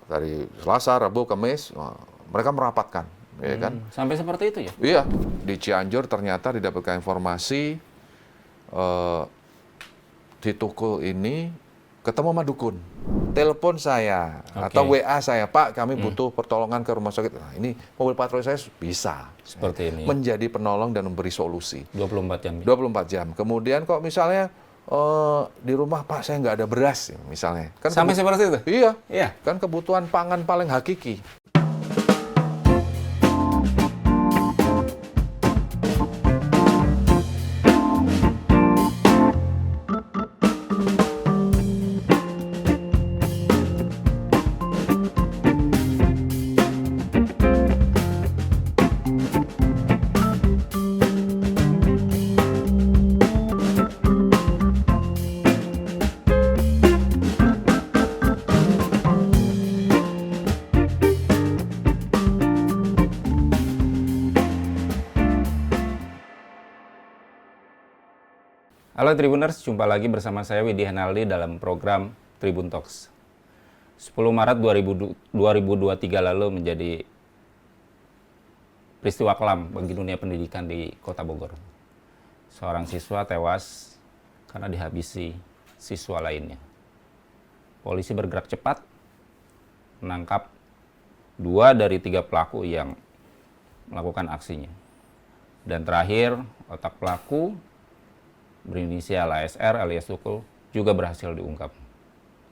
dari Selasa, Rabu, Kamis, mereka merapatkan, ya kan? Sampai seperti itu ya? Iya, di Cianjur ternyata didapatkan informasi di Tukul ini ketemu sama dukun. Telepon saya atau WA saya, Pak, kami butuh pertolongan ke rumah sakit. Nah, ini mobil patroli saya bisa Seperti ini. menjadi penolong dan memberi solusi. 24 jam. 24 jam. Kemudian kok misalnya di rumah, Pak, saya nggak ada beras, misalnya. Kan Sampai seperti itu? Iya. Iya. Kan kebutuhan pangan paling hakiki. Halo Tribuners, jumpa lagi bersama saya Widi Hanaldi dalam program Tribun Talks. 10 Maret 2023 lalu menjadi peristiwa kelam bagi dunia pendidikan di Kota Bogor. Seorang siswa tewas karena dihabisi siswa lainnya. Polisi bergerak cepat, menangkap 2 dari 3 pelaku yang melakukan aksinya. Dan terakhir, otak pelaku berinisial ASR alias Tukul juga berhasil diungkap.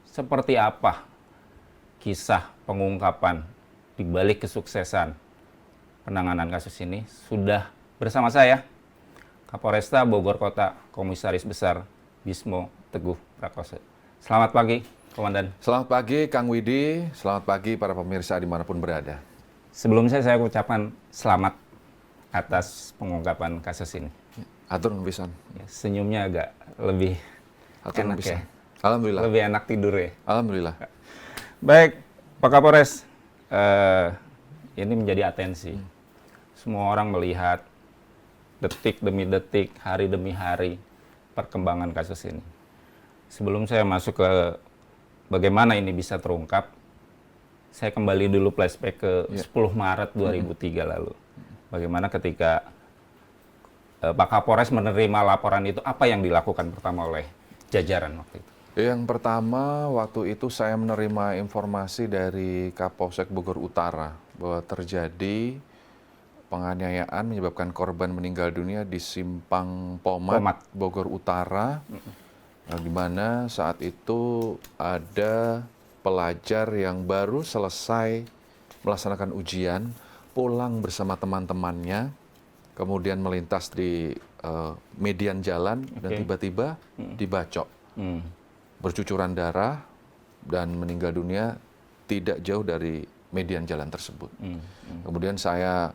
Seperti apa kisah pengungkapan di balik kesuksesan penanganan kasus ini? Sudah bersama saya Kapolresta Bogor Kota Komisaris Besar Bismo Teguh Prakoso. Selamat pagi, Komandan. Selamat pagi, Kang Widi. Selamat pagi para pemirsa dimanapun berada. Sebelumnya saya ucapkan selamat atas pengungkapan kasus ini. Atur pisan. Ya, senyumnya agak lebih enak ya. Alhamdulillah. Lebih enak tidur ya. Alhamdulillah. Baik, Pak Kapolres, ini menjadi atensi. Semua orang melihat detik demi detik, hari demi hari perkembangan kasus ini. Sebelum saya masuk ke bagaimana ini bisa terungkap, saya kembali dulu flashback ke 10 Maret 2003 lalu. Bagaimana ketika Pak Kapolres menerima laporan itu, apa yang dilakukan pertama oleh jajaran waktu itu? Yang pertama, waktu itu saya menerima informasi dari Kapolsek Bogor Utara bahwa terjadi penganiayaan menyebabkan korban meninggal dunia di Simpang Pomat. Bogor Utara, di mana saat itu ada pelajar yang baru selesai melaksanakan ujian, pulang bersama teman-temannya, kemudian melintas di median jalan dan tiba-tiba dibacok. Bercucuran darah dan meninggal dunia tidak jauh dari median jalan tersebut. Kemudian saya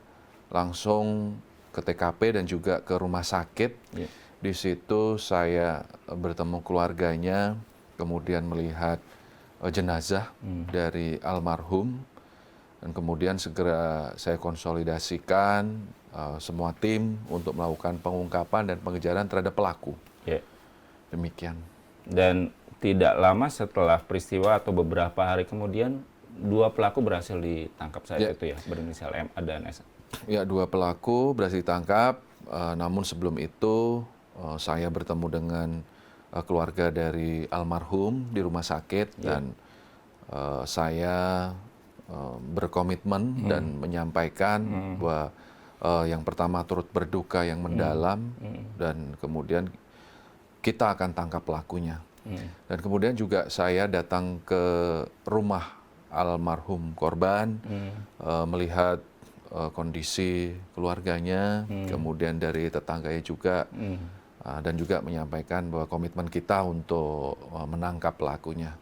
langsung ke TKP dan juga ke rumah sakit. Di situ saya bertemu keluarganya, kemudian melihat jenazah dari almarhum, dan kemudian segera saya konsolidasikan semua tim untuk melakukan pengungkapan dan pengejaran terhadap pelaku. Demikian. Dan tidak lama setelah peristiwa atau beberapa hari kemudian, 2 pelaku berhasil ditangkap saat itu ya, berinisial MA dan S. Ya, 2 pelaku berhasil ditangkap, namun sebelum itu saya bertemu dengan keluarga dari almarhum di rumah sakit dan saya berkomitmen dan menyampaikan bahwa yang pertama turut berduka yang mendalam dan kemudian kita akan tangkap pelakunya. Dan kemudian juga saya datang ke rumah almarhum korban, melihat kondisi keluarganya, kemudian dari tetangganya juga, dan juga menyampaikan bahwa komitmen kita untuk menangkap pelakunya.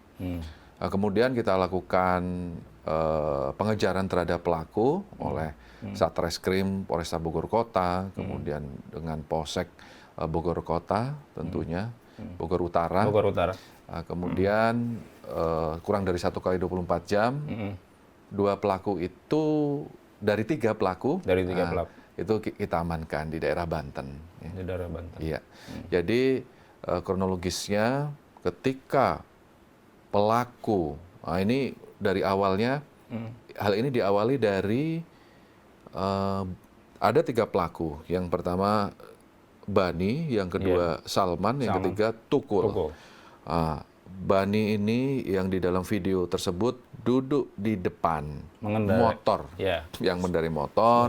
Kemudian kita lakukan pengejaran terhadap pelaku oleh Satreskrim Polresta Bogor Kota, kemudian dengan Polsek Bogor Kota tentunya, Bogor Utara. Kemudian kurang dari 1 kali 24 jam, 2 pelaku itu dari 3 pelaku, itu kita amankan di daerah Banten. Di daerah Banten. Iya. Jadi kronologisnya ketika pelaku, ini dari awalnya, hal ini diawali dari ada 3 pelaku. Yang pertama Bani, yang kedua Salman, yang ketiga Tukul. Bani ini yang di dalam video tersebut duduk di depan motor, yang mengendarai motor.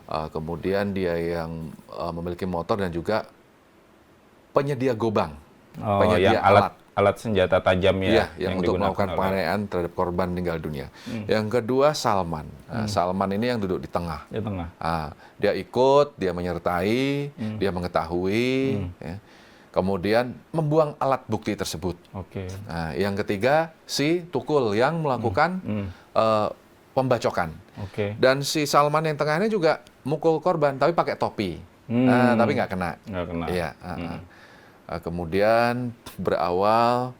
Kemudian dia yang memiliki motor dan juga penyedia gobang, penyedia alat senjata tajam yang untuk melakukan penganiayaan terhadap korban meninggal dunia. Yang kedua Salman. Salman ini yang duduk di tengah. Dia ikut, dia menyertai, dia mengetahui. Kemudian membuang alat bukti tersebut. Yang ketiga si Tukul yang melakukan pembacokan. Dan si Salman yang tengah ini juga mukul korban, tapi pakai topi. Tapi nggak kena. Kemudian berawal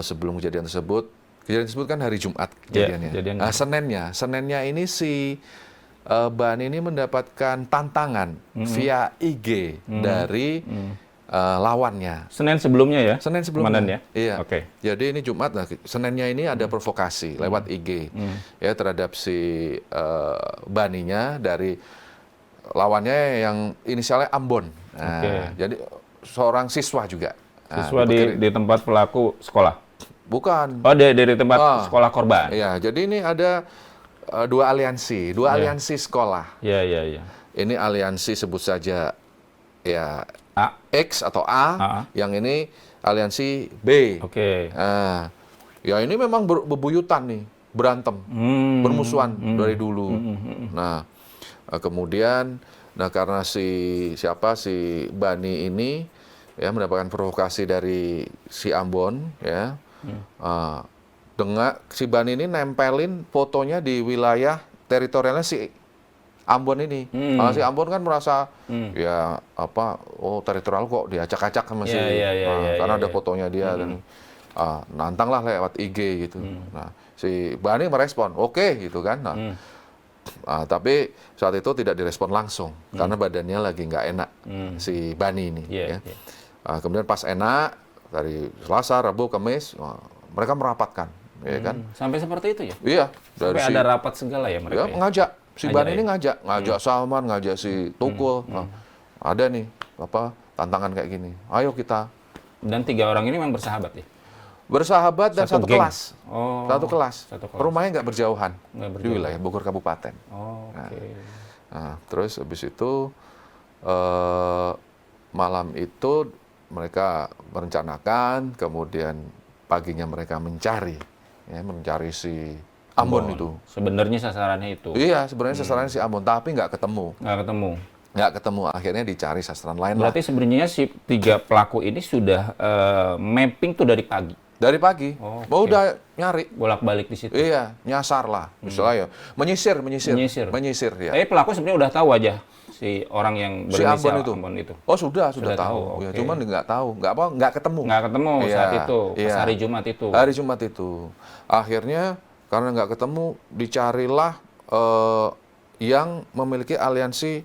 sebelum kejadian tersebut kan hari Jumat kejadiannya. Seninnya ini si Bani ini mendapatkan tantangan via IG dari lawannya. Senin sebelumnya ya? Senin sebelumnya. Iya. Jadi ini Jumat, Seninnya ini ada provokasi lewat IG ya terhadap si Baninya dari lawannya yang inisialnya Ambon. Jadi seorang siswa juga. Siswa di tempat pelaku sekolah? Bukan. Oh, dari tempat sekolah korban? Iya, jadi ini ada dua aliansi sekolah. Iya. Ini aliansi sebut saja ya X atau A, yang ini aliansi B. Ya ini memang bebuyutan nih, berantem, bermusuhan dari dulu. Nah, kemudian karena si Bani ini ya mendapatkan provokasi dari si Ambon ya. Dengan si Bani ini nempelin fotonya di wilayah teritorialnya si Ambon ini. Si Ambon kan merasa ya teritorial kok diacak-acak sama si karena ada fotonya dia dan nantang lah lewat IG gitu. Nah, si Bani merespon, oke gitu kan. Tapi saat itu tidak direspon langsung karena badannya lagi nggak enak si Bani ini. Kemudian pas enak dari Selasa, Rabu, Kamis mereka merapatkan, ya kan? Sampai seperti itu ya? Iya. Sampai ada rapat segala ya mereka? Ngajak. Si Bani ini ngajak Salman, ngajak si Tukul. Ada nih tantangan kayak gini. Ayo kita. Dan 3 orang ini memang bersahabat ya? Bersahabat dan satu kelas. Satu kelas. Rumahnya nggak berjauhan di wilayah Bogor Kabupaten. Terus habis itu malam itu mereka merencanakan, kemudian paginya mereka mencari si Ambon itu. Sebenarnya sasarannya itu. Iya, sebenarnya sasarannya si Ambon, tapi nggak ketemu. Nggak ketemu. Akhirnya dicari sasaran lain. Berarti sebenarnya si 3 pelaku ini sudah mapping tuh dari pagi. Dari pagi. Udah nyari. Bolak-balik di situ. Iya, nyasar lah. Misalnya ya, menyisir ya. Pelaku sebenarnya udah tahu aja si orang yang berinisial Ambon itu. Oh, sudah tahu. Ya, cuman nggak tahu, nggak ketemu. Nggak ketemu saat itu, pas hari Jumat itu. Hari Jumat itu. Akhirnya karena nggak ketemu, dicarilah yang memiliki aliansi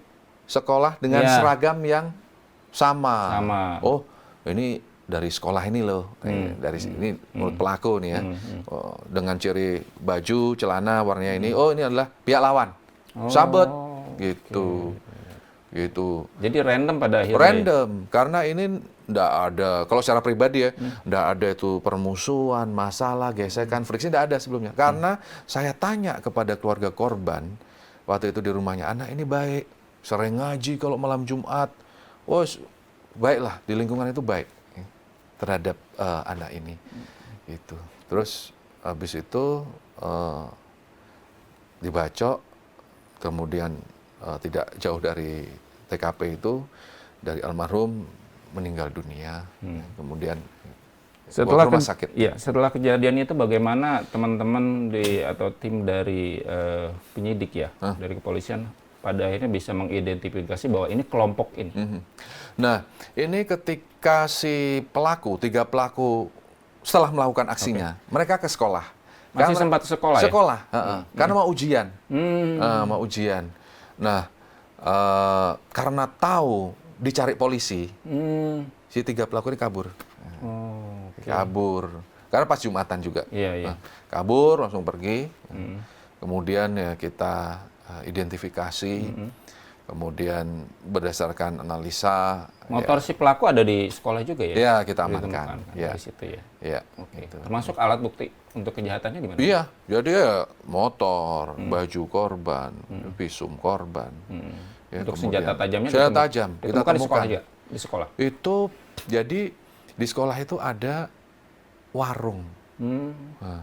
sekolah dengan seragam yang sama. Oh, ini dari sekolah ini loh. Dari ini menurut pelaku nih ya. Dengan ciri baju, celana warnanya ini. Oh, ini adalah pihak lawan. Sahabat gitu. Gitu. Jadi random pada akhirnya. Random, karena ini nggak ada, kalau secara pribadi ya, nggak ada itu permusuhan, masalah, gesekan, friksi nggak ada sebelumnya. Karena saya tanya kepada keluarga korban, waktu itu di rumahnya, anak ini baik, sering ngaji kalau malam Jumat, baiklah, di lingkungan itu baik terhadap anak ini. Gitu. Terus habis itu dibacok, kemudian tidak jauh dari TKP itu, dari almarhum meninggal dunia, kemudian setelah rumah sakit. Iya, setelah kejadian itu bagaimana teman-teman atau tim dari penyidik ya, dari kepolisian pada akhirnya bisa mengidentifikasi bahwa ini kelompok ini. Nah, ini ketika si pelaku, 3 pelaku setelah melakukan aksinya, mereka ke sekolah. Masih sempat sekolah ya? Sekolah, karena mau ujian. Mau ujian. Nah, karena tahu dicari polisi, si 3 pelaku ini kabur. Kabur. karena pas Jumatan juga. Iya, iya. Nah, kabur langsung pergi. Kemudian ya kita identifikasi, kemudian berdasarkan analisa. Motor si pelaku ada di sekolah juga ya? Ya kita Ditemukan amankan. kan Ya, dari situ ya. ya. Oke. Gitu. Termasuk alat bukti untuk kejahatannya di mana? Iya, jadi ya motor, baju korban, visum korban. Ya, Untuk kemudian senjata tajamnya senjata tajam kita ditemukan di sekolah temukan. aja? Di sekolah? Itu jadi di sekolah itu ada warung. Nah,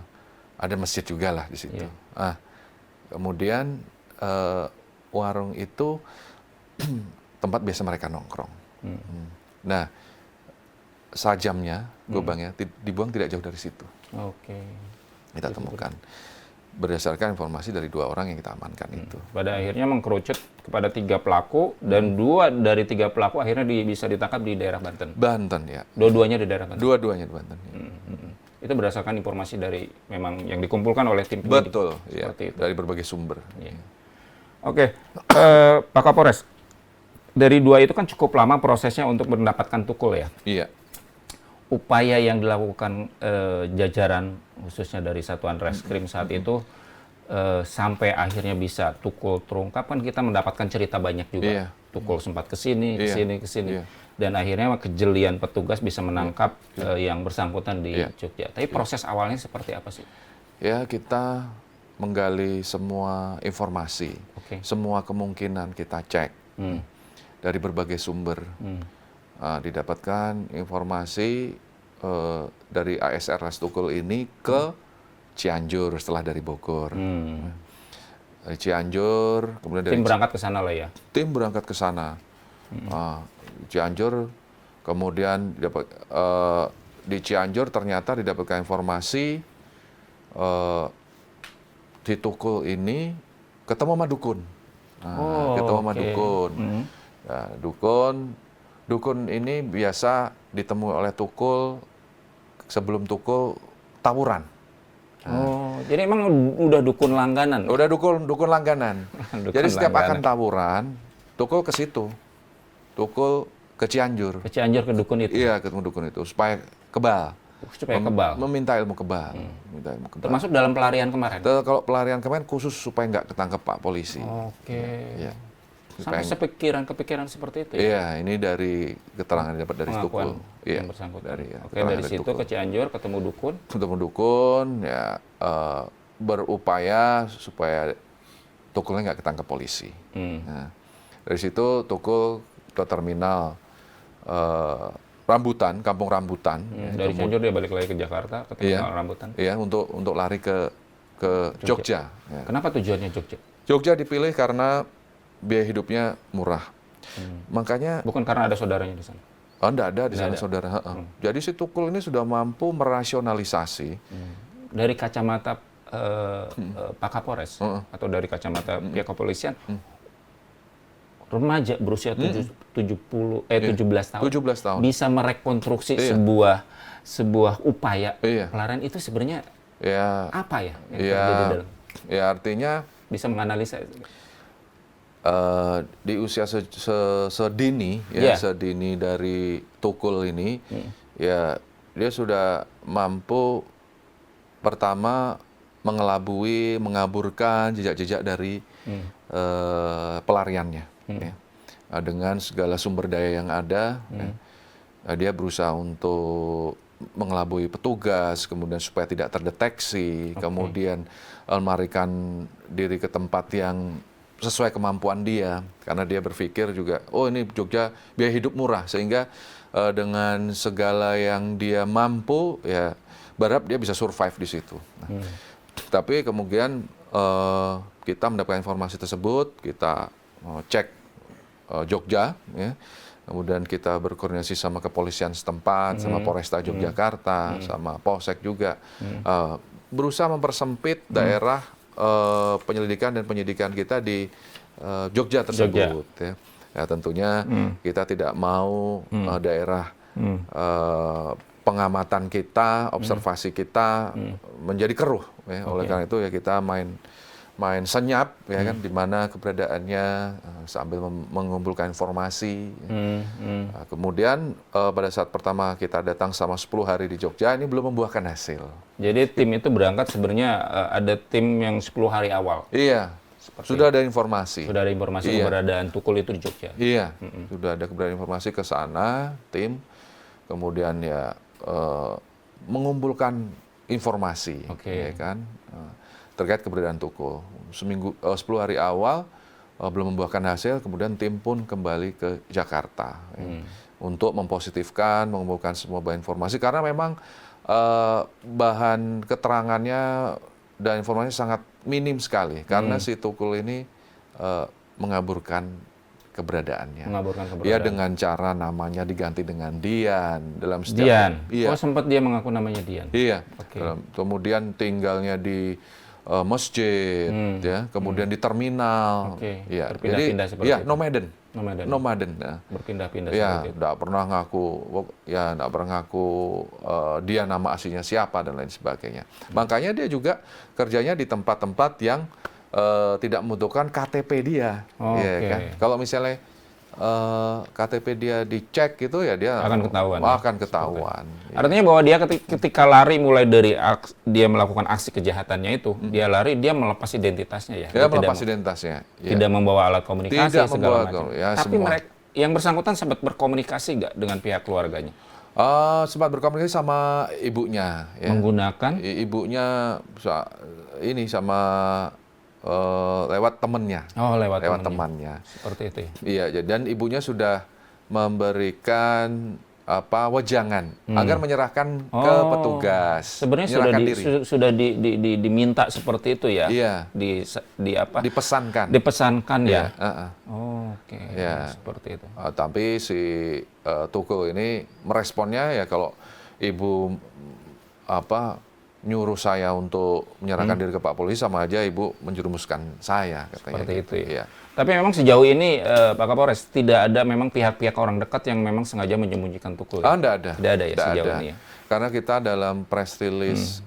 ada masjid juga lah di situ. Iya. Nah, kemudian warung itu tempat biasa mereka nongkrong. Nah, sajamnya, gobangnya dibuang tidak jauh dari situ. Oke. Kita temukan berdasarkan informasi dari 2 orang yang kita amankan itu. Pada akhirnya mengkerucut kepada 3 pelaku dan 2 dari 3 pelaku akhirnya bisa ditangkap di daerah Banten. Banten ya. Dua-duanya di daerah Banten. Dua-duanya di Banten. Ya. Itu berdasarkan informasi dari memang yang dikumpulkan oleh tim penyidik. Betul, ya. Seperti itu. Dari berbagai sumber. Iya. Oke, Pak Kapolres. Dari 2 itu kan cukup lama prosesnya untuk mendapatkan tukul ya. Iya. Upaya yang dilakukan jajaran khususnya dari Satuan Reskrim saat itu sampai akhirnya bisa tukul terungkap kan kita mendapatkan cerita banyak juga. Iya. Tukul sempat ke sini, ke Iya. sini, ke sini. Iya. Dan akhirnya kejelian petugas bisa menangkap yang bersangkutan di Iya. Jogja. Tapi proses awalnya seperti apa sih? Ya, kita menggali semua informasi, Oke. semua kemungkinan kita cek dari berbagai sumber. Didapatkan informasi dari ASR Tukul ini ke Cianjur setelah dari Bogor. Dari Cianjur, kemudian dari Tim berangkat ke sana lah ya. tim berangkat ke sana. Cianjur, kemudian di Cianjur ternyata didapatkan informasi di Tukul ini ketemu sama dukun. Ketemu sama oke. dukun. Ya, dukun ini biasa ditemui oleh Tukul sebelum Tukul tawuran. Jadi emang udah dukun langganan? Udah dukun langganan. Dukun Jadi setiap langganan. akan tawuran, Tukul ke situ. Tukul ke Cianjur. Ke Cianjur ke dukun itu? Iya, ketemu dukun itu supaya kebal. Supaya kebal? Meminta ilmu kebal. Minta ilmu kebal. Termasuk dalam pelarian kemarin? Kalau pelarian kemarin khusus supaya nggak ketangkep Pak polisi. Oke. Iya. Sampai kepikiran seperti itu ya? Iya, ini dari keterangan yang dapat dari Tukul. Pengakuan Iya. yang bersangkutan. Dari, Oke, keterangan dari situ Tukul. ke Cianjur ketemu dukun. Ketemu dukun, ya berupaya supaya Tukulnya nggak ketangkep polisi. Nah, dari situ Tukul ke terminal Rambutan, Kampung Rambutan. Dari Cianjur dia balik lagi ke Jakarta, ke terminal Rambutan. Iya, untuk lari ke Jogja. Ya. Kenapa tujuannya Jogja? Jogja dipilih karena biaya hidupnya murah. Makanya Bukan karena ada saudaranya di sana? enggak ada di sana saudara. Jadi si Tukul ini sudah mampu merasionalisasi Dari kacamata Pak Kapolres atau dari kacamata pihak kepolisian, remaja berusia 17 tahun 17 tahun. bisa merekonstruksi sebuah upaya pelarian itu sebenarnya Ya, apa ya yang terjadi dalam? ya artinya Bisa menganalisa. di usia sedini, sedini dari Tukul ini, ya dia sudah mampu pertama mengelabui, mengaburkan jejak-jejak dari pelariannya. Ya. Dengan segala sumber daya yang ada, dia berusaha untuk mengelabui petugas, kemudian supaya tidak terdeteksi, kemudian melarikan diri ke tempat yang sesuai kemampuan dia, karena dia berpikir juga, oh ini Jogja biaya hidup murah, sehingga dengan segala yang dia mampu, ya berharap dia bisa survive di situ. Nah, tapi kemudian kita mendapatkan informasi tersebut, kita cek Jogja, ya. Kemudian kita berkoordinasi sama kepolisian setempat, sama Polresta Yogyakarta, sama Polsek juga, berusaha mempersempit daerah penyelidikan dan penyidikan kita di Jogja tersebut. Ya. Ya, tentunya kita tidak mau daerah pengamatan kita, observasi kita menjadi keruh. Ya. Oleh karena itu ya kita main main senyap ya kan, di mana keberadaannya sambil mengumpulkan informasi. Kemudian pada saat pertama kita datang sama 10 hari di Jogja, ini belum membuahkan hasil. Jadi tim itu berangkat sebenarnya ada tim yang 10 hari awal. Iya, sudah ada informasi. Sudah ada informasi keberadaan Tukul itu di Jogja. Iya, sudah ada keberadaan informasi ke sana, tim, kemudian ya mengumpulkan informasi, ya kan, terkait keberadaan Tukul. 10 hari awal belum membuahkan hasil, kemudian tim pun kembali ke Jakarta untuk mempositifkan, mengumpulkan semua bahan informasi, karena memang bahan keterangannya dan informasinya sangat minim sekali, karena si Tukul ini mengaburkan keberadaannya. Ya, dengan cara namanya diganti dengan Dian dalam setiap. Dian. Iya. Oh, sempat dia mengaku namanya Dian. Iya. Kemudian tinggalnya di masjid, ya. Kemudian di terminal. Ya. Berpindah-pindah seperti itu. Nomaden. Nah. Berpindah-pindah Ya, seperti itu. nggak pernah ngaku dia nama aslinya siapa dan lain sebagainya. Makanya dia juga kerjanya di tempat-tempat yang tidak membutuhkan KTP dia, ya kan? Kalau misalnya KTP dia dicek gitu ya dia akan ketahuan. Ya. Artinya bahwa dia ketika lari mulai dari dia melakukan aksi kejahatannya itu, dia lari, dia melepas identitasnya ya. Dia melepas identitasnya. Tidak membawa alat komunikasi tidak segala macam. Ya, tapi mereka yang bersangkutan sempat berkomunikasi nggak dengan pihak keluarganya? Sempat berkomunikasi sama ibunya. Ya. Menggunakan? Ibunya sama lewat temannya. Oh, lewat temannya. Seperti itu ya? Iya, dan ibunya sudah memberikan wejangan agar menyerahkan ke petugas. Sebenarnya sudah diminta seperti itu ya? Iya. Dipesankan ya? Oke. Ya. Seperti itu. Tapi si Tukul ini meresponnya ya, kalau ibu nyuruh saya untuk menyerahkan diri ke Pak Polisi, sama aja ibu menjerumuskan saya, katanya. Seperti itu ya. Ya. Tapi memang sejauh ini Pak Kapolres tidak ada memang pihak-pihak orang dekat yang memang sengaja menyembunyikan Tukul. Tidak ada. Tidak ada ya sejauh ini ya. Karena kita dalam press release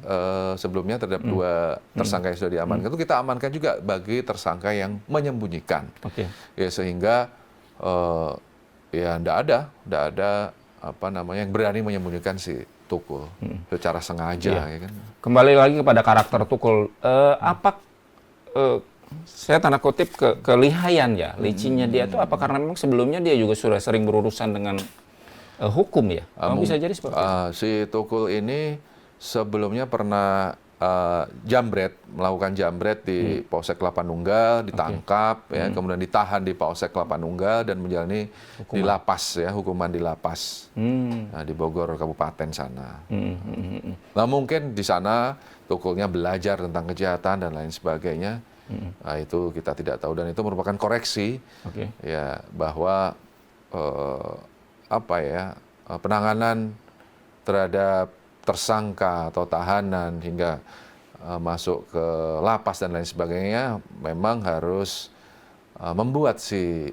sebelumnya terhadap 2 tersangka yang sudah diamankan, itu kita amankan juga bagi tersangka yang menyembunyikan. Ya, sehingga ya tidak ada yang berani menyembunyikan si Tukul secara sengaja, ya kan. Kembali lagi kepada karakter Tukul, saya tanda kutip kelihayan ya, licinnya dia itu apa karena memang sebelumnya dia juga sudah sering berurusan dengan hukum ya? Bisa jadi seperti itu. Si Tukul ini sebelumnya pernah melakukan jambret di Polsek Kelapa Nunggal, ditangkap, ya, kemudian ditahan di Polsek Kelapa Nunggal dan menjalani di lapas, ya, hukuman di lapas, di Bogor Kabupaten sana. Nah, mungkin di sana Tukulnya belajar tentang kejahatan dan lain sebagainya. Nah, itu kita tidak tahu, dan itu merupakan koreksi, ya, bahwa penanganan terhadap tersangka atau tahanan hingga masuk ke lapas dan lain sebagainya memang harus membuat si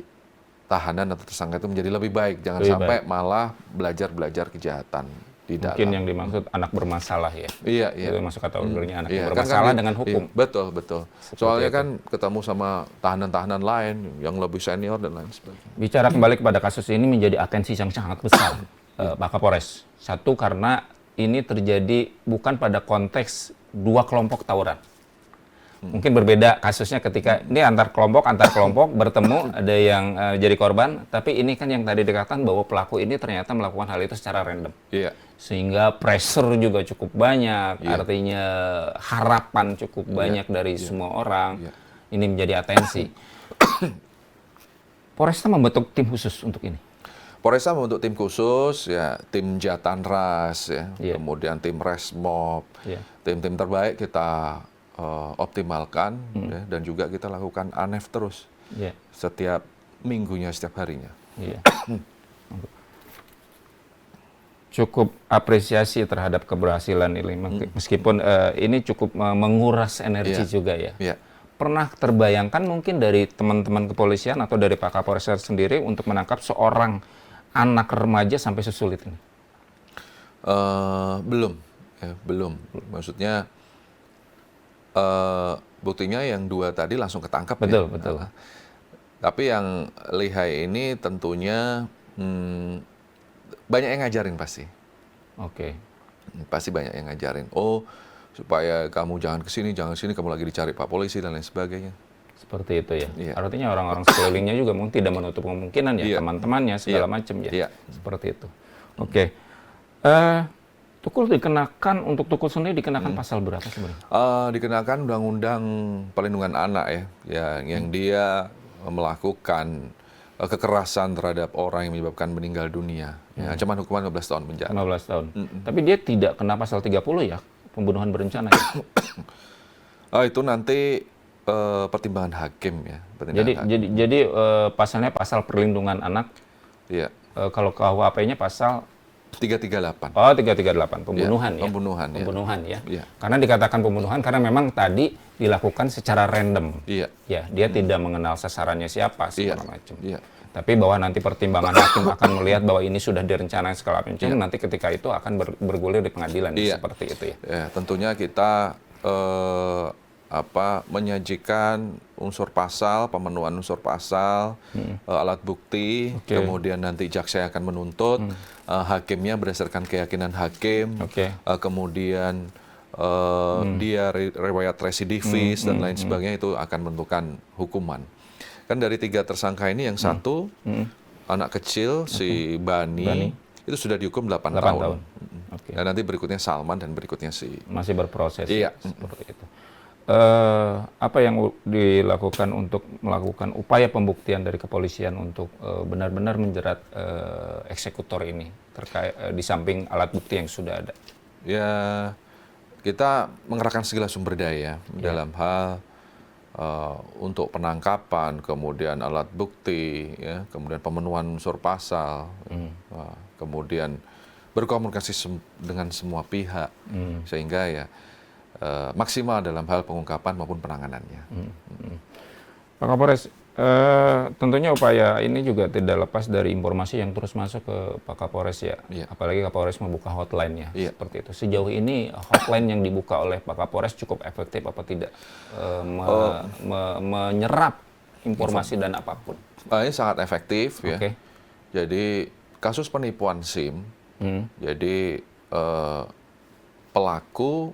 tahanan atau tersangka itu menjadi lebih baik, jangan sampai malah belajar kejahatan di dalam. Mungkin yang dimaksud anak bermasalah ya. Iya. Itu masuk kategorinya anak yang bermasalah dengan hukum. Betul. Soalnya kan ketemu sama tahanan-tahanan lain yang lebih senior dan lain sebagainya. Bicara kembali kepada kasus ini menjadi atensi yang sangat besar, Pak Kapolres. Satu, karena ini terjadi bukan pada konteks 2 kelompok tawuran. Mungkin berbeda kasusnya ketika ini antar kelompok bertemu, ada yang jadi korban, tapi ini kan yang tadi dikatakan bahwa pelaku ini ternyata melakukan hal itu secara random. Iya. Sehingga pressure juga cukup banyak, artinya harapan cukup banyak dari semua orang. Ini menjadi atensi. Polresta membentuk tim khusus untuk ini. Polresta membentuk tim khusus, ya, tim Jatanras, ya, kemudian tim Resmob, tim-tim terbaik kita optimalkan, ya, dan juga kita lakukan ANEF terus, setiap minggunya, setiap harinya. Cukup apresiasi terhadap keberhasilan ini, meskipun ini cukup menguras energi juga ya. Pernah terbayangkan mungkin dari teman-teman kepolisian atau dari Pak Kapolres sendiri untuk menangkap seorang anak remaja sampai sesulit ini? Belum. Maksudnya buktinya yang 2 tadi langsung ketangkap Betul, ya. betul. Tapi yang lihai ini tentunya banyak yang ngajarin pasti. Oke. Pasti banyak yang ngajarin. Oh, supaya kamu jangan ke sini, kamu lagi dicari Pak Polisi dan lain sebagainya. Seperti itu ya. Iya. Artinya orang-orang sekelilingnya juga mungkin tidak menutup kemungkinan ya, Iya. teman-temannya segala Iya. macam ya. Iya. Seperti itu. Oke. Tukul dikenakan, untuk Tukul sendiri dikenakan pasal berapa sebenarnya? Dikenakan Undang-Undang Perlindungan Anak ya, yang dia melakukan kekerasan terhadap orang yang menyebabkan meninggal dunia. Ya, ancaman hukuman 15 tahun penjara. 15 tahun. Tapi dia tidak kena pasal 30 ya, pembunuhan berencana ya. Itu nanti pertimbangan hakim ya. Jadi pasalnya pasal perlindungan anak. Iya. Kalau KUHP-nya pasal 338. 338 pembunuhan ya. Pembunuhan ya. Pembunuhan ya. Iya. Karena dikatakan pembunuhan karena memang tadi dilakukan secara random. Iya. Ya, dia tidak mengenal sasarannya siapa segala macam. Iya. Tapi bahwa nanti pertimbangan hakim akan melihat bahwa ini sudah direncanakan segala macam, nanti ketika itu akan bergulir di pengadilan seperti itu ya. Ya, tentunya kita menyajikan unsur pasal, pemenuhan unsur pasal, alat bukti, kemudian nanti jaksa akan menuntut, hakimnya berdasarkan keyakinan hakim, kemudian dia riwayat residivis dan lain sebagainya, itu akan menentukan hukuman. Kan dari 3 tersangka ini yang satu anak kecil si Bani itu sudah dihukum 8 tahun. Dan nanti berikutnya Salman dan berikutnya masih berproses. Iya. Seperti itu. Apa yang dilakukan untuk melakukan upaya pembuktian dari kepolisian untuk benar-benar menjerat eksekutor ini terkait di samping alat bukti yang sudah ada? Ya, kita mengerahkan segala sumber daya dalam hal untuk penangkapan, kemudian alat bukti, ya, kemudian pemenuhan unsur pasal, kemudian berkomunikasi dengan semua pihak, sehingga ya maksimal dalam hal pengungkapan maupun penanganannya. Pak Kapolres, tentunya upaya ini juga tidak lepas dari informasi yang terus masuk ke Pak Kapolres ya. Apalagi Kapolres membuka hotline ya, seperti itu. Sejauh ini hotline yang dibuka oleh Pak Kapolres cukup efektif apa tidak menyerap informasi dan apapun? Ini sangat efektif ya. Jadi kasus penipuan SIM, jadi pelaku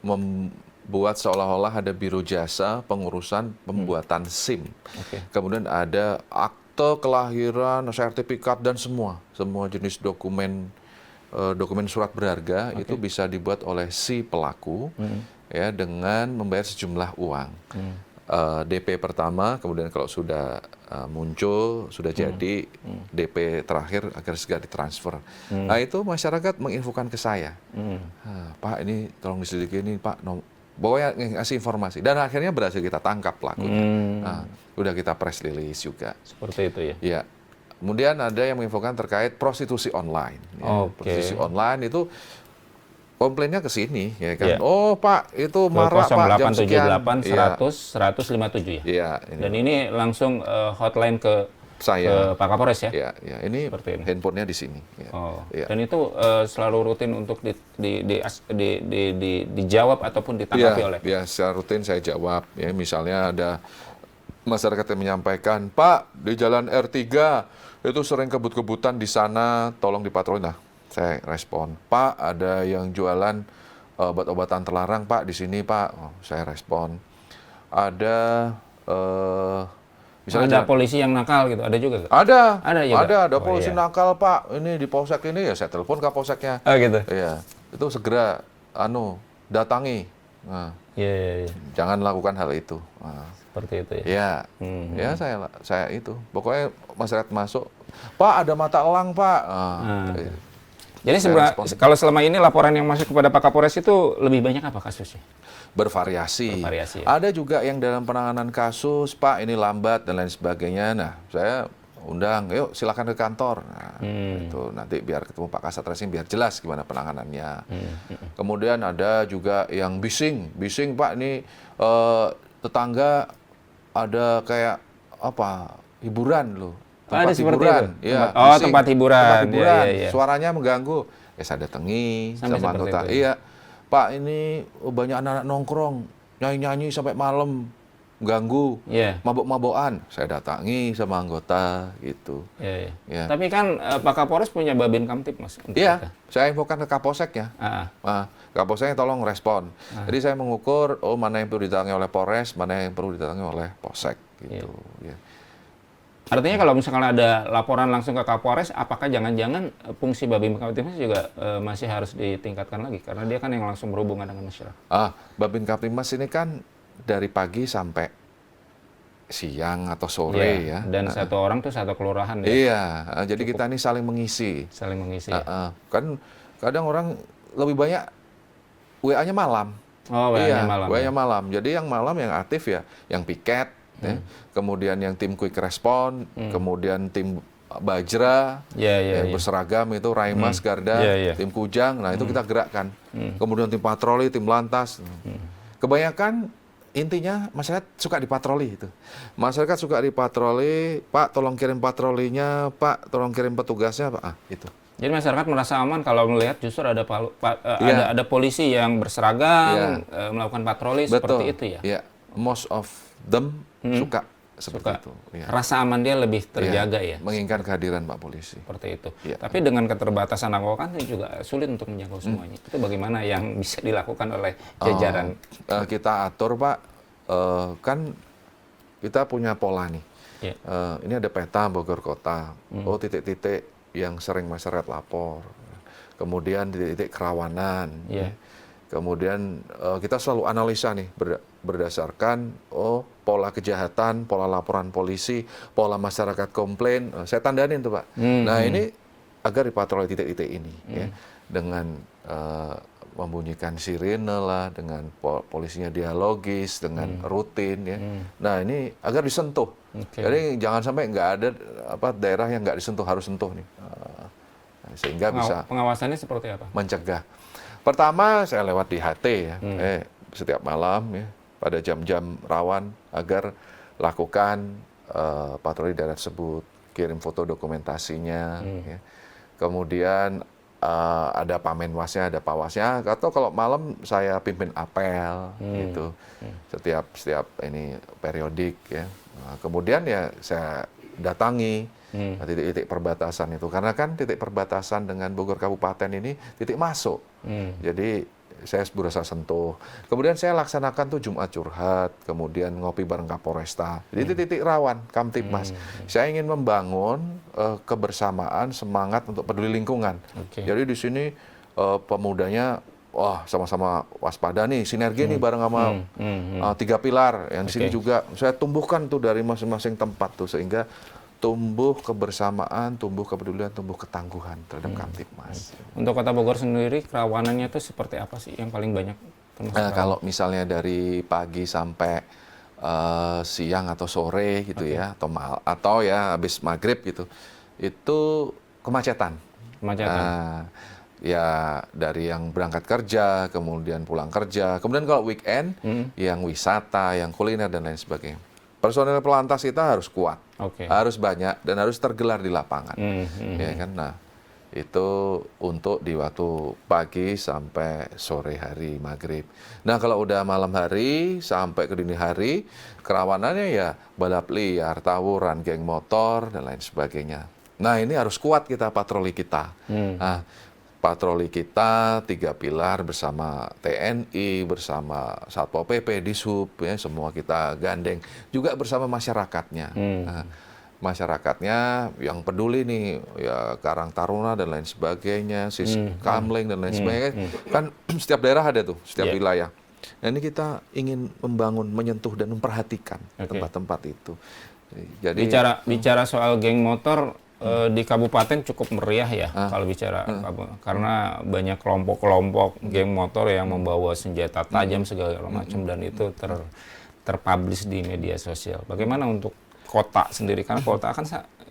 membuat seolah-olah ada biro jasa pengurusan pembuatan SIM. Kemudian ada akte kelahiran, sertifikat dan semua jenis dokumen surat berharga itu bisa dibuat oleh si pelaku ya dengan membayar sejumlah uang. DP pertama, kemudian kalau sudah muncul, sudah jadi DP terakhir agar segera ditransfer. Nah itu masyarakat menginfokan ke saya, Pak ini tolong diselidiki ini Pak, bahwa ngasih informasi dan akhirnya berhasil kita tangkap pelakunya. Udah kita press release juga. Seperti itu ya. Ya. Kemudian ada yang menginfokan terkait prostitusi online. Ya. Prostitusi online itu komplainnya ke sini, ya kan? Oh Pak, itu marah Pak, jam sekian. 0878 100 157 ya? Iya. Dan ini langsung hotline ke saya, ke Pak Kapolres ya? Iya. Ini handphonenya di sini. Ya. Dan itu selalu rutin untuk dijawab ataupun ditanggapi oleh? Ya, secara rutin saya jawab. Ya, misalnya ada masyarakat yang menyampaikan, Pak, di Jalan R3 itu sering kebut-kebutan di sana, tolong dipatroli. Nah, saya respon, Pak, ada yang jualan obat-obatan terlarang, Pak, di sini, Pak. Saya respon. Ada misalnya ada polisi yang nakal gitu, ada juga? Ada polisi nakal, Pak. Ini di polsek ini, ya saya telepon ke polseknya. Gitu. Iya, itu segera datangi. Nah, jangan lakukan hal itu. Seperti itu ya? Ya saya itu. Pokoknya masyarakat masuk, Pak, ada mata elang, Pak. Jadi kalau selama ini laporan yang masuk kepada Pak Kapolres itu lebih banyak apa kasusnya? Bervariasi. Ya? Ada juga yang dalam penanganan kasus, Pak ini lambat dan lain sebagainya. Nah, saya undang, yuk silakan ke kantor. Nah, itu nanti biar ketemu Pak Kasat Reskrim biar jelas gimana penanganannya. Kemudian ada juga yang bising Pak ini tetangga ada kayak hiburan loh. Tempat hiburan. Ya, tempat hiburan. Ya. Suaranya mengganggu. Ya saya datangi sama anggota. Iya, Pak ini banyak anak-anak nongkrong. nyanyi-nyanyi sampai malam, ganggu, Iya. mabok-mabokan. Saya datangi sama anggota gitu. Iya, iya. Ya. Tapi kan Pak Kapolres punya Babin Kamtibmas untuk Iya, kita. saya infokan ke Kapolseknya. Ah, Nah, Kapolseknya tolong respon. Jadi saya mengukur, mana yang perlu didatangi oleh Polres, mana yang perlu didatangi oleh Polsek gitu. Ya. artinya kalau misalkan ada laporan langsung ke Kapolres, apakah jangan-jangan fungsi Babin Kamtibmas juga masih harus ditingkatkan lagi? Karena dia kan yang langsung berhubungan dengan masyarakat. Babin Kamtibmas ini kan dari pagi sampai siang atau sore ya. Dan satu orang tuh satu kelurahan ya, Iya, jadi kita ini saling mengisi. saling mengisi. Kan kadang orang lebih banyak WA-nya malam. Oh, WA-nya Iya, malam. WA-nya malam. Jadi yang malam yang aktif ya, yang piket, ya. Kemudian yang tim quick respon, kemudian tim Bajra, Iya, iya, yang berseragam itu Raimas, Garda, Iya, iya. tim Kujang. Nah itu kita gerakkan. Kemudian tim patroli, tim lantas. Kebanyakan intinya masyarakat suka dipatroli itu. Masyarakat suka dipatroli, Pak tolong kirim patrolinya, Pak tolong kirim petugasnya, Pak. Itu. Jadi masyarakat merasa aman kalau melihat justru ada Iya. ada polisi yang berseragam melakukan patroli seperti itu ya. Iya. Most of them suka seperti itu. Iya. Rasa aman dia lebih terjaga ya. Menginginkan kehadiran Pak Polisi. Seperti itu. Iya. Tapi dengan keterbatasan anggota kan juga sulit untuk menjangkau semuanya. Itu bagaimana yang bisa dilakukan oleh jajaran? Kita atur Pak, kan kita punya pola nih. Ya. Ini ada peta Bogor Kota. Oh titik-titik yang sering masyarakat lapor. Kemudian titik-titik kerawanan. Ya. Kemudian kita selalu analisa nih berdasarkan pola kejahatan, pola laporan polisi, pola masyarakat komplain. Saya tandanin tuh Pak. Nah ini agar dipatroli titik-titik ini ya, dengan membunyikan sirene lah, dengan polisinya dialogis, dengan rutin ya. Nah ini agar disentuh. Jadi jangan sampai nggak ada daerah yang nggak disentuh, harus sentuh nih. Sehingga bisa Pengawasannya seperti apa? mencegah. Pertama saya lewat di HT ya, setiap malam ya, pada jam-jam rawan agar lakukan patroli daerah tersebut, kirim foto dokumentasinya, ya. Kemudian ada pamenwasnya, ada pawasnya, atau kalau malam saya pimpin apel gitu, setiap ini periodik ya. Nah, kemudian ya saya datangi titik-titik perbatasan itu, karena kan titik perbatasan dengan Bogor Kabupaten ini titik masuk. Jadi saya berusaha sentuh. Kemudian saya laksanakan tuh Jumat curhat, kemudian ngopi bareng Kapolresta. Jadi titik rawan Kamtibmas. Saya ingin membangun kebersamaan, semangat untuk peduli lingkungan. Jadi di sini pemudanya sama-sama waspada nih, sinergi nih bareng sama 3 pilar. Yang di sini juga saya tumbuhkan tuh dari masing-masing tempat tuh, sehingga tumbuh kebersamaan, tumbuh kepedulian, tumbuh ketangguhan terhadap Kamtibmas. Untuk Kota Bogor sendiri, kerawanannya itu seperti apa sih yang paling banyak? Kalau misalnya dari pagi sampai siang atau sore gitu ya, atau ya habis maghrib gitu, itu kemacetan. Ya dari yang berangkat kerja, kemudian pulang kerja, kemudian kalau weekend, yang wisata, yang kuliner dan lain sebagainya. Personel pelantas kita harus kuat, harus banyak dan harus tergelar di lapangan, ya kan? Nah, itu untuk di waktu pagi sampai sore hari maghrib. Nah, kalau udah malam hari sampai ke dini hari, kerawanannya ya balap liar, tawuran, geng motor dan lain sebagainya. Nah, ini harus kuat kita patroli kita. Nah, patroli kita 3 pilar bersama TNI, bersama Satpol PP, Dishub, ya, semua kita gandeng. Juga bersama masyarakatnya. Nah, masyarakatnya yang peduli nih, ya Karang Taruna dan lain sebagainya, Kamling dan lain sebagainya. Kan setiap daerah ada tuh, setiap wilayah. Nah ini kita ingin membangun, menyentuh dan memperhatikan tempat-tempat itu. Jadi bicara soal geng motor, di kabupaten cukup meriah ya kalau bicara karena banyak kelompok-kelompok geng motor yang membawa senjata tajam segala macam dan itu terpublish di media sosial. Bagaimana untuk kota sendiri, karena kota kan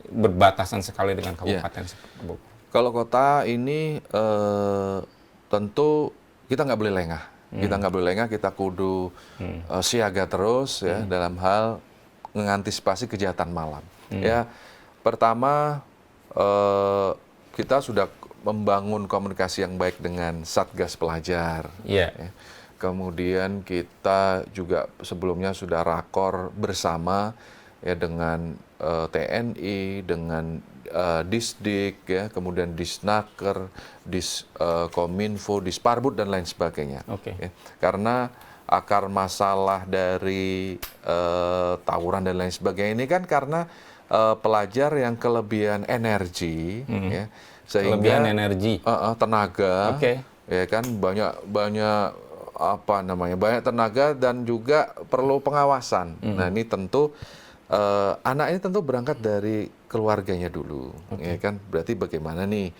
berbatasan sekali dengan kabupaten. Kalau kota ini tentu kita nggak boleh lengah. Kita nggak boleh lengah, kita kudu siaga terus ya dalam hal mengantisipasi kejahatan malam. Ya. Pertama, kita sudah membangun komunikasi yang baik dengan Satgas Pelajar. Ya. Kemudian kita juga sebelumnya sudah rakor bersama ya dengan TNI, dengan Disdik, ya, kemudian Disnaker, Kominfo, Disparbud dan lain sebagainya. Oke. Ya. Karena akar masalah dari tawuran dan lain sebagainya ini kan karena pelajar yang kelebihan energi, ya, sehingga Kelebihan energi. tenaga, Oke. ya kan banyak apa namanya banyak tenaga dan juga perlu pengawasan. Nah ini tentu anak ini tentu berangkat dari keluarganya dulu, ya kan berarti bagaimana nih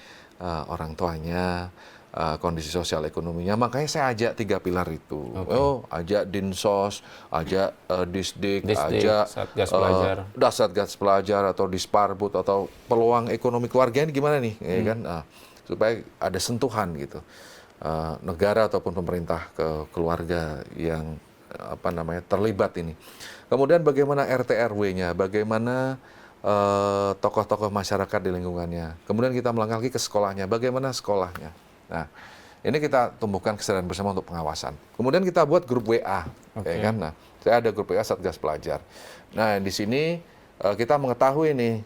orang tuanya. Kondisi sosial ekonominya, makanya saya ajak 3 pilar itu. Ajak Dinsos, ajak Disdik, ajak Satgas Pelajar. Satgas Pelajar atau Disparbud atau peluang ekonomi keluarga ini gimana nih, ya kan? Supaya ada sentuhan gitu, negara ataupun pemerintah ke keluarga yang apa namanya terlibat ini. Kemudian bagaimana RT RW-nya, bagaimana tokoh-tokoh masyarakat di lingkungannya. Kemudian kita melangkah lagi ke sekolahnya, bagaimana sekolahnya. Nah, ini kita tumbuhkan kesadaran bersama untuk pengawasan. Kemudian kita buat grup WA, ya kan? Nah, saya ada grup WA Satgas Pelajar. Nah, di sini kita mengetahui nih,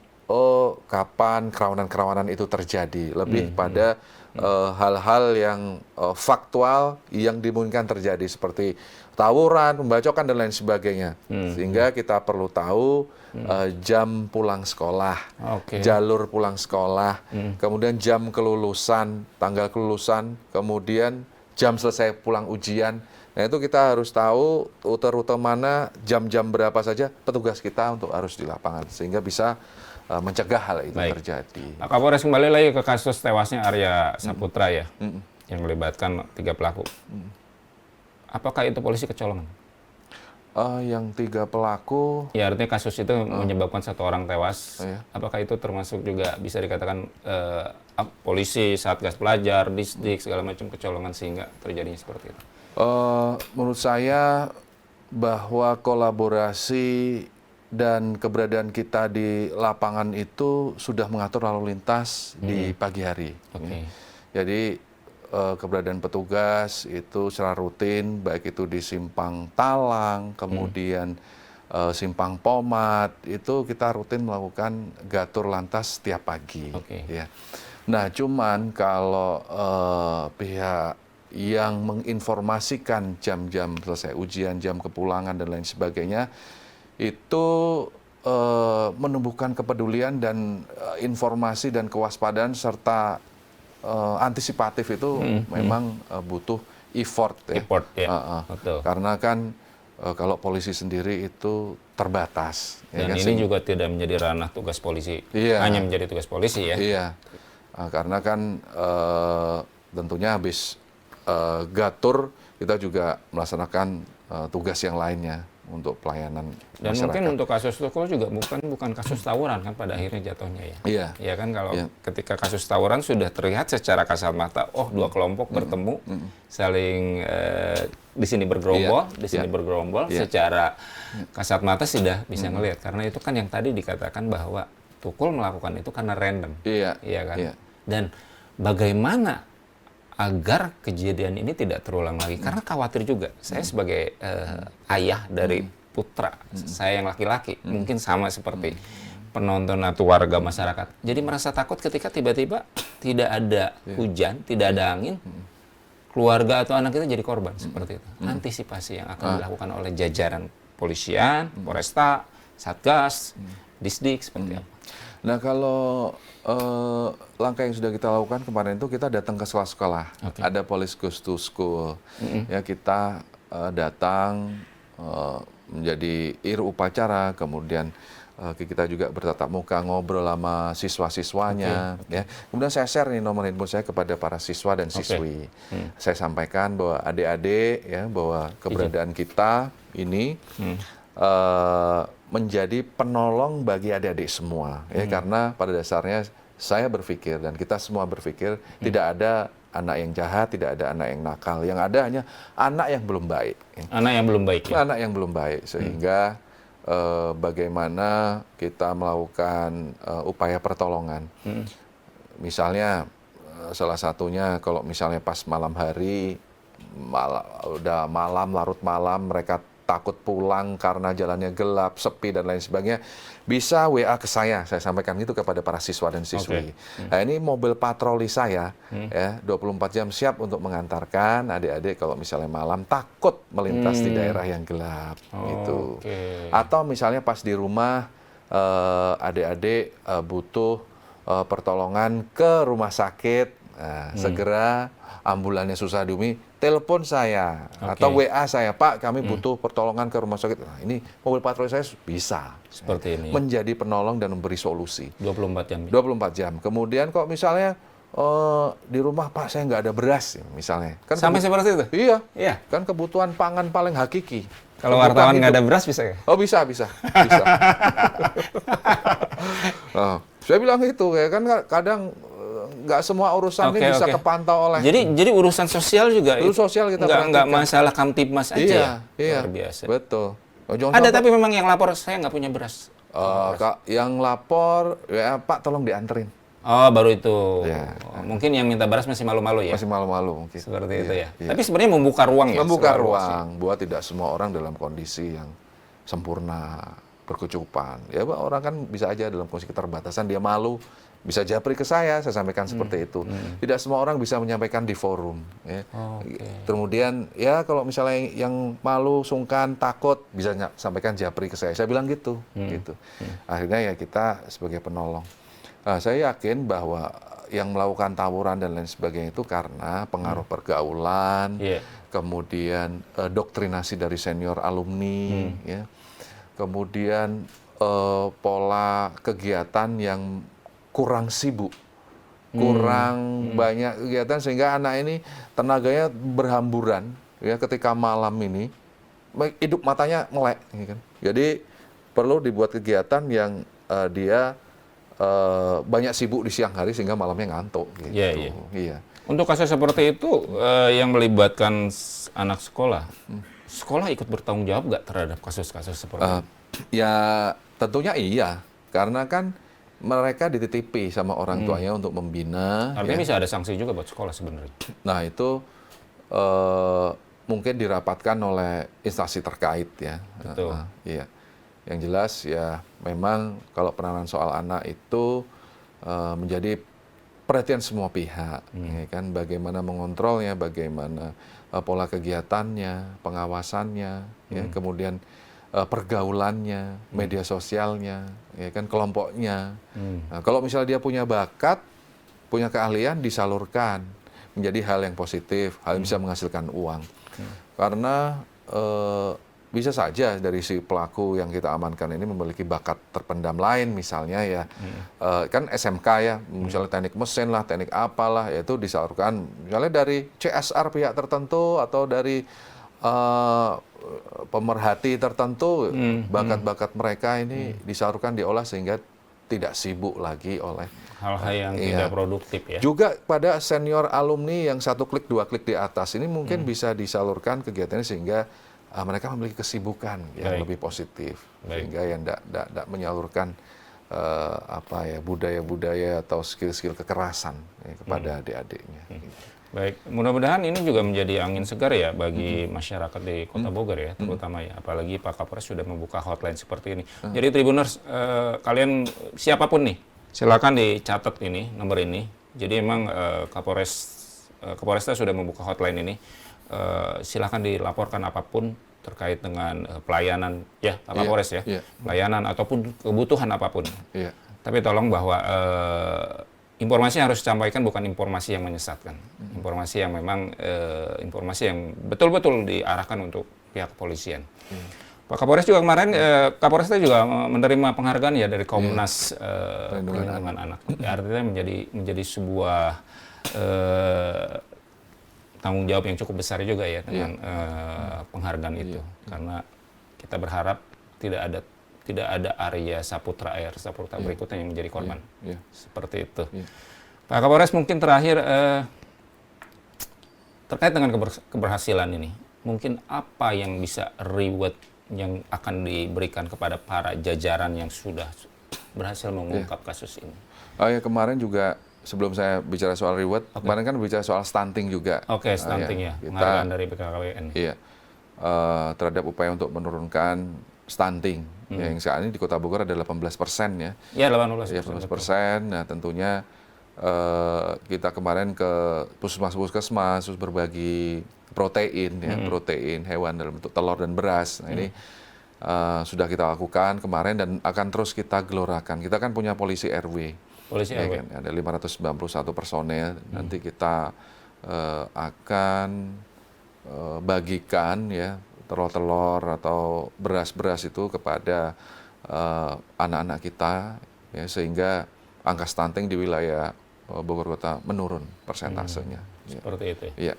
kapan kerawanan-kerawanan itu terjadi, lebih pada hal-hal yang faktual yang dimungkinkan terjadi seperti tawuran, pembacokan dan lain sebagainya. Sehingga kita perlu tahu jam pulang sekolah, jalur pulang sekolah, kemudian jam kelulusan, tanggal kelulusan, kemudian jam selesai pulang ujian. Nah itu kita harus tahu rute-rute mana, jam-jam berapa saja petugas kita untuk harus di lapangan sehingga bisa mencegah hal itu terjadi. Pak Kapolres, kembali lagi ke kasus tewasnya Arya Saputra ya, yang melibatkan 3 pelaku. Apakah itu polisi kecolongan? Yang 3 pelaku... Ya artinya kasus itu menyebabkan 1 orang tewas. Apakah itu termasuk juga bisa dikatakan polisi, Satgas Pelajar, Disdik, segala macam kecolongan sehingga terjadinya seperti itu? Menurut saya bahwa kolaborasi dan keberadaan kita di lapangan itu sudah mengatur lalu lintas di pagi hari. Jadi keberadaan petugas itu secara rutin, baik itu di Simpang Talang, kemudian Simpang Pomat, itu kita rutin melakukan gatur lantas setiap pagi. Ya. Nah, cuman kalau pihak yang menginformasikan jam-jam selesai ujian, jam kepulangan dan lain sebagainya, itu menumbuhkan kepedulian dan informasi dan kewaspadaan serta antisipatif itu memang butuh effort ya. Betul. Karena kan kalau polisi sendiri itu terbatas. Dan ya, ini juga tidak menjadi ranah tugas polisi, hanya menjadi tugas polisi ya. Iya, karena kan tentunya habis gatur kita juga melaksanakan tugas yang lainnya untuk pelayanan dan masyarakat. Mungkin untuk kasus Tukul juga bukan kasus tawuran kan pada akhirnya jatuhnya ya. Iya. Ya kan kalau ketika kasus tawuran sudah terlihat secara kasat mata, 2 kelompok bertemu, saling di sini bergerombol, di sini bergerombol, secara kasat mata sudah bisa ngelihat karena itu kan yang tadi dikatakan bahwa Tukul melakukan itu karena random. Iya kan. Dan bagaimana agar kejadian ini tidak terulang lagi. Karena khawatir juga, saya sebagai ayah dari putra, saya yang laki-laki, mungkin sama seperti penonton atau warga masyarakat. Jadi merasa takut ketika tiba-tiba tidak ada hujan, tidak ada angin, keluarga atau anak kita jadi korban, seperti itu. Antisipasi yang akan dilakukan oleh jajaran polisian, Polresta, Satgas, Disdik, seperti apa? Nah kalau langkah yang sudah kita lakukan kemarin itu kita datang ke sekolah-sekolah, ada Police Goes to School, ya kita datang menjadi iru upacara, kemudian kita juga bertatap muka ngobrol sama siswa-siswanya, ya. Kemudian saya share nih nomor handphone saya kepada para siswa dan siswi. Saya sampaikan bahwa adik-adik ya bahwa keberadaan kita ini menjadi penolong bagi adik-adik semua, ya karena pada dasarnya saya berpikir dan kita semua berpikir tidak ada anak yang jahat, tidak ada anak yang nakal, yang ada hanya anak yang belum baik. Anak yang belum baik. Anak yang belum baik, sehingga bagaimana kita melakukan upaya pertolongan. Misalnya salah satunya kalau misalnya pas malam hari udah malam, larut malam, mereka takut pulang karena jalannya gelap, sepi dan lain sebagainya, bisa WA ke saya sampaikan itu kepada para siswa dan siswi. Nah, ini mobil patroli saya ya 24 jam siap untuk mengantarkan adik-adik kalau misalnya malam takut melintas di daerah yang gelap gitu. Atau misalnya pas di rumah adik-adik butuh pertolongan ke rumah sakit, segera ambulannya susah dihubungi, telepon saya atau WA saya, Pak, kami butuh pertolongan ke rumah sakit. Nah, ini mobil patroli saya bisa seperti ini menjadi penolong dan memberi solusi 24 jam. 24 jam. Kemudian kok misalnya di rumah, Pak, saya nggak ada beras misalnya. Kan Sampai seperti itu? Iya. Kan kebutuhan pangan paling hakiki. Kalau wartawan nggak ada beras bisa ya? Oh, bisa. Saya bilang itu, ya kan kadang nggak semua urusan ini bisa kepantau oleh. Jadi urusan sosial juga. Sosial kita nggak masalah Kamtibmas aja. Iya. Luar biasa. Betul. Ada tapi memang yang lapor saya nggak punya beras. Yang lapor, ya Pak, tolong dianterin. Oh, baru itu. Ya. Mungkin yang minta beras masih malu-malu ya? Masih malu-malu mungkin. Seperti itu ya. Tapi sebenarnya membuka ruang ya? Membuka ruang buat tidak semua orang dalam kondisi yang sempurna, berkecukupan. Ya, orang kan bisa aja dalam kondisi keterbatasan, dia malu, bisa japri ke saya sampaikan seperti itu. Tidak semua orang bisa menyampaikan di forum. Ya. Kemudian, ya kalau misalnya yang malu, sungkan, takut, bisa sampaikan japri ke saya. Saya bilang gitu. Akhirnya ya kita sebagai penolong. Nah, saya yakin bahwa yang melakukan tawuran dan lain sebagainya itu karena pengaruh pergaulan, kemudian doktrinasi dari senior alumni, ya, kemudian pola kegiatan yang kurang sibuk, kurang banyak kegiatan sehingga anak ini tenaganya berhamburan, ya, ketika malam ini hidup matanya melek, kan. Jadi perlu dibuat kegiatan yang dia banyak sibuk di siang hari sehingga malamnya ngantuk. Gitu. Iya. Untuk kasus seperti itu yang melibatkan anak sekolah, sekolah ikut bertanggung jawab nggak terhadap kasus-kasus seperti itu? Ya tentunya iya, karena kan mereka dititipi sama orang tuanya untuk membina. Artinya bisa ada sanksi juga buat sekolah sebenarnya. Nah itu mungkin dirapatkan oleh instansi terkait ya. Betul. Iya. Yang jelas ya memang kalau penanganan soal anak itu menjadi perhatian semua pihak, ya kan, bagaimana mengontrolnya, bagaimana pola kegiatannya, pengawasannya, ya, kemudian pergaulannya, media sosialnya, ya kan, kelompoknya. Nah, kalau misalnya dia punya bakat, punya keahlian, disalurkan menjadi hal yang positif, hal yang bisa menghasilkan uang. Karena bisa saja dari si pelaku yang kita amankan ini memiliki bakat terpendam lain, misalnya ya kan SMK ya, misalnya teknik mesin lah, teknik apalah, yaitu disalurkan misalnya dari CSR pihak tertentu atau dari pemerhati tertentu, bakat-bakat mereka ini disalurkan, diolah sehingga tidak sibuk lagi oleh hal-hal yang tidak produktif ya. Juga pada senior alumni yang 1 klik 2 klik di atas ini mungkin bisa disalurkan kegiatannya sehingga mereka memiliki kesibukan yang lebih positif, sehingga yang tidak menyalurkan budaya-budaya atau skill-skill kekerasan kepada adik-adiknya. Baik, mudah-mudahan ini juga menjadi angin segar ya bagi masyarakat di Kota Bogor ya, terutama ya, apalagi Pak Kapolres sudah membuka hotline seperti ini. Jadi Tribuners, kalian siapapun nih, silakan dicatat ini, nomor ini. Jadi memang Kapolresta sudah membuka hotline ini. Silakan dilaporkan apapun terkait dengan pelayanan ya Pak Kapolres ya, pelayanan ataupun kebutuhan apapun. Tapi tolong bahwa informasi yang harus disampaikan bukan informasi yang menyesatkan, informasi yang memang informasi yang betul-betul diarahkan untuk pihak kepolisian. Pak Kapolres juga kemarin, Kapolresta juga menerima penghargaan ya dari Komnas Perlindungan Anak. Ya, artinya menjadi sebuah tanggung jawab yang cukup besar juga ya dengan penghargaan itu, karena kita berharap tidak ada Arya Saputra berikutnya yang menjadi korban seperti itu. Pak Kapolres, mungkin terakhir terkait dengan keberhasilan ini, mungkin apa yang bisa reward yang akan diberikan kepada para jajaran yang sudah berhasil mengungkap kasus ini? Ya, kemarin juga sebelum saya bicara soal reward, kemarin kan bicara soal stunting juga. Oke, stunting ya, Kita, penghargaan dari BKKBN. iya, terhadap upaya untuk menurunkan stunting. Yang saat ini di Kota Bogor ada 18% ya. Iya, 18%. Ya, 18%. Nah, tentunya kita kemarin ke puskesmas terus berbagi protein ya, protein hewan dalam bentuk telur dan beras. Nah, ini sudah kita lakukan kemarin dan akan terus kita gelorakan. Kita kan punya polisi RW. Polisi Ya, RW. kan? Ada 591 personel. Nanti kita akan bagikan ya telur-telur atau beras-beras itu kepada anak-anak kita ya, sehingga angka stunting di wilayah Bogor Kota menurun persentasenya. Seperti itu ya. Iya.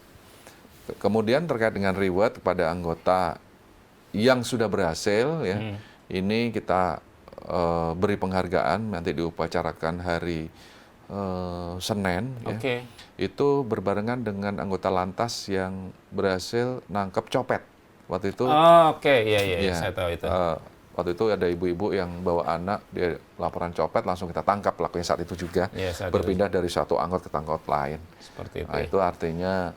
Kemudian terkait dengan reward kepada anggota yang sudah berhasil ya, ini kita beri penghargaan nanti diupacarakan hari Senin ya. Oke. Itu berbarengan dengan anggota lantas yang berhasil nangkep copet. Waktu itu Oke, iya, ya, saya tahu itu. waktu itu ada ibu-ibu yang bawa anak, dia laporan copet, langsung kita tangkap pelakunya saat itu juga. Iya, saat berpindah dari satu angkot ke angkot lain. Seperti itu. Nah, itu artinya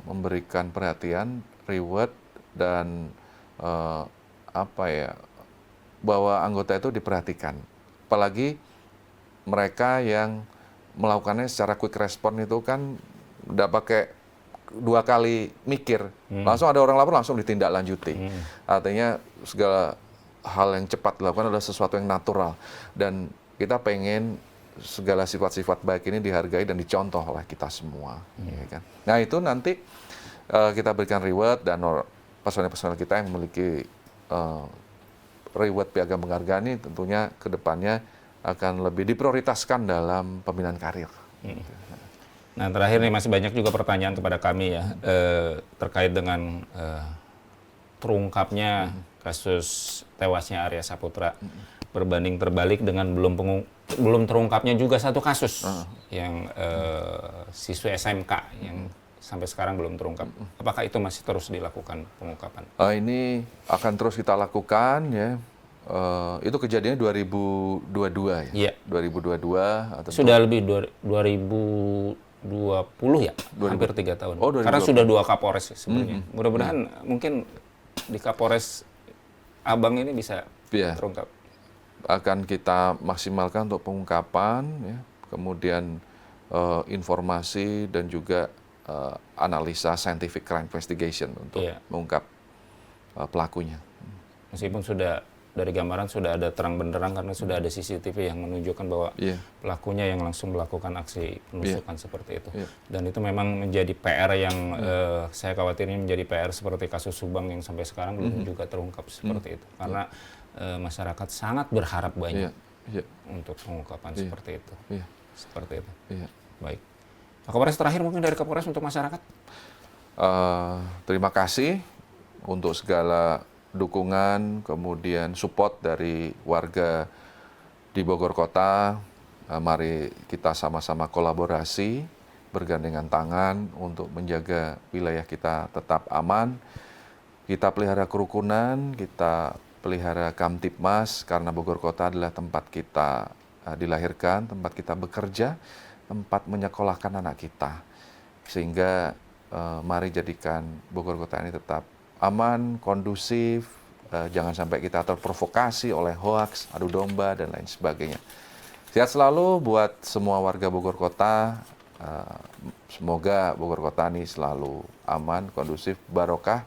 memberikan perhatian, reward, dan apa ya, bahwa anggota itu diperhatikan. Apalagi mereka yang melakukannya secara quick response itu kan nggak pakai 2 kali mikir, langsung ada orang lapor langsung ditindaklanjuti. Artinya segala hal yang cepat dilakukan adalah sesuatu yang natural, dan kita pengen segala sifat-sifat baik ini dihargai dan dicontoh oleh kita semua. Ya kan? Nah, itu nanti kita berikan reward, dan personel-personel kita yang memiliki reward piagam penghargaan ini tentunya ke depannya akan lebih diprioritaskan dalam pembinaan karir. Nah, terakhir nih, masih banyak juga pertanyaan kepada kami ya, terkait dengan terungkapnya kasus tewasnya Arya Saputra, berbanding terbalik dengan belum terungkapnya juga satu kasus yang siswa SMK yang sampai sekarang belum terungkap. Apakah itu masih terus dilakukan pengungkapan? Ini akan terus kita lakukan ya. Itu kejadiannya 2022 ya. Iya. 2022 atau Sudah lebih 2020 ya, hampir 3 tahun. Oh, 2020. Karena sudah 2 Kapolres sebenarnya. Mudah-mudahan mungkin di Kapolres Abang ini bisa Iya. terungkap. Akan kita maksimalkan untuk pengungkapan ya. Kemudian informasi dan juga analisa scientific crime investigation untuk Iya. mengungkap pelakunya. Meskipun sudah dari gambaran sudah ada terang benderang karena sudah ada CCTV yang menunjukkan bahwa Iya. pelakunya yang langsung melakukan aksi penusukan seperti itu. Iya. Dan itu memang menjadi PR yang saya khawatir ini menjadi PR seperti kasus Subang yang sampai sekarang belum juga terungkap seperti itu. Karena masyarakat sangat berharap banyak Iya. untuk pengungkapan seperti itu. Iya. Seperti itu. Iya. Baik. Pak Kapolres, terakhir mungkin dari Kapolres untuk masyarakat. Terima kasih untuk segala dukungan, kemudian support dari warga di Bogor Kota. Mari kita sama-sama kolaborasi, bergandengan tangan untuk menjaga wilayah kita tetap aman. Kita pelihara kerukunan, kita pelihara Kamtipmas, karena Bogor Kota adalah tempat kita dilahirkan, tempat kita bekerja, tempat menyekolahkan anak kita. Sehingga mari jadikan Bogor Kota ini tetap aman, kondusif, jangan sampai kita terprovokasi oleh hoaks, adu domba, dan lain sebagainya. Sehat selalu buat semua warga Bogor Kota. Semoga Bogor Kota ini selalu aman, kondusif, barokah,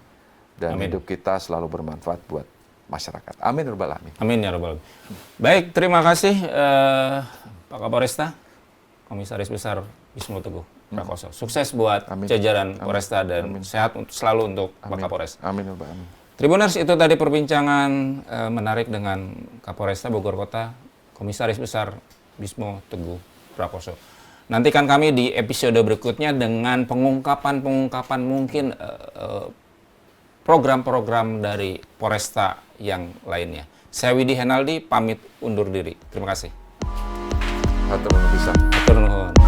dan hidup kita selalu bermanfaat buat masyarakat. Amin ya rabbal alamin. Amin ya rabbal alamin. Baik, terima kasih Pak Kapolresta, Komisaris Besar Bismo Teguh Prakoso. Sukses buat jajaran Polresta dan sehat selalu untuk Pak Kapolres. Amin ya rabbal alamin. Tribuners, itu tadi perbincangan menarik dengan Kapolresta Bogor Kota, Komisaris Besar Bismo Teguh Prakoso. Nantikan kami di episode berikutnya dengan pengungkapan mungkin program-program dari Polresta yang lainnya. Saya Widi Henaldi, pamit undur diri. Terima kasih. Hatur nuhun pisan. Hatur nuhun.